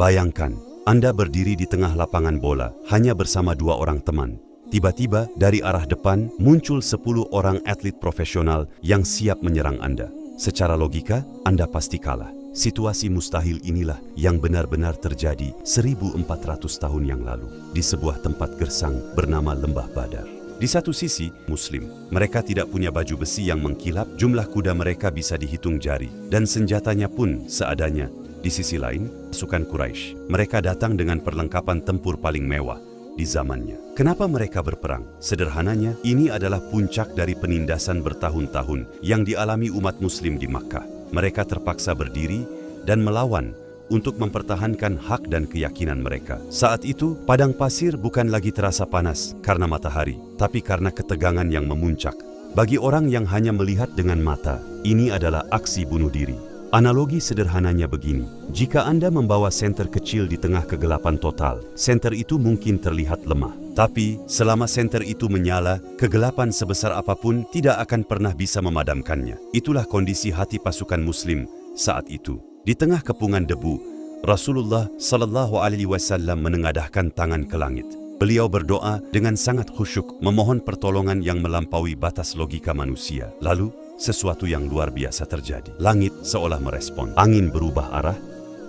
Bayangkan, Anda berdiri di tengah lapangan bola, hanya bersama 2 orang teman. Tiba-tiba, dari arah depan, muncul 10 orang atlet profesional yang siap menyerang Anda. Secara logika, Anda pasti kalah. Situasi mustahil inilah yang benar-benar terjadi 1400 tahun yang lalu, di sebuah tempat gersang bernama Lembah Badar. Di satu sisi, Muslim. Mereka tidak punya baju besi yang mengkilap, jumlah kuda mereka bisa dihitung jari, dan senjatanya pun seadanya. Di sisi lain, pasukan Quraisy. Mereka datang dengan perlengkapan tempur paling mewah di zamannya. Kenapa mereka berperang? Sederhananya, ini adalah puncak dari penindasan bertahun-tahun yang dialami umat Muslim di Makkah. Mereka terpaksa berdiri dan melawan untuk mempertahankan hak dan keyakinan mereka. Saat itu, padang pasir bukan lagi terasa panas karena matahari, tapi karena ketegangan yang memuncak. Bagi orang yang hanya melihat dengan mata, ini adalah aksi bunuh diri. Analogi sederhananya begini, jika Anda membawa senter kecil di tengah kegelapan total, senter itu mungkin terlihat lemah. Tapi, selama senter itu menyala, kegelapan sebesar apapun tidak akan pernah bisa memadamkannya. Itulah kondisi hati pasukan Muslim saat itu. Di tengah kepungan debu, Rasulullah Shallallahu Alaihi Wasallam menengadahkan tangan ke langit. Beliau berdoa dengan sangat khusyuk, memohon pertolongan yang melampaui batas logika manusia. Lalu, sesuatu yang luar biasa terjadi. Langit seolah merespon. Angin berubah arah,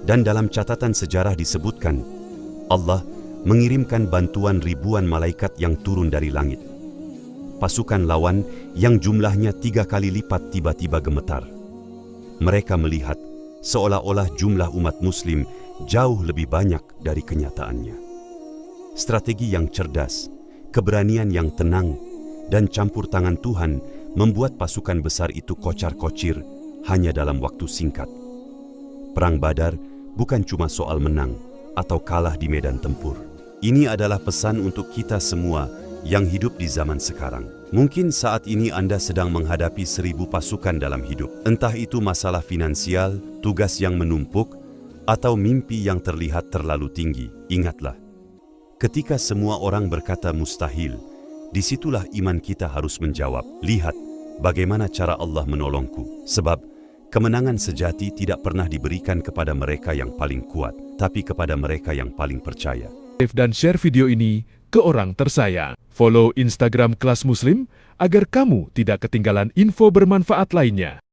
dan dalam catatan sejarah disebutkan, Allah mengirimkan bantuan ribuan malaikat yang turun dari langit. Pasukan lawan yang jumlahnya 3 kali lipat tiba-tiba gemetar. Mereka melihat seolah-olah jumlah umat Muslim jauh lebih banyak dari kenyataannya. Strategi yang cerdas, keberanian yang tenang, dan campur tangan Tuhan membuat pasukan besar itu kocar-kocir hanya dalam waktu singkat. Perang Badar bukan cuma soal menang atau kalah di medan tempur. Ini adalah pesan untuk kita semua yang hidup di zaman sekarang. Mungkin saat ini Anda sedang menghadapi 1000 pasukan dalam hidup. Entah itu masalah finansial, tugas yang menumpuk, atau mimpi yang terlihat terlalu tinggi. Ingatlah, ketika semua orang berkata mustahil, disitulah iman kita harus menjawab, lihat bagaimana cara Allah menolongku. Sebab kemenangan sejati tidak pernah diberikan kepada mereka yang paling kuat, tapi kepada mereka yang paling percaya. Dan share video ini ke orang tersayang. Follow Instagram Kelas Muslim agar kamu tidak ketinggalan info bermanfaat lainnya.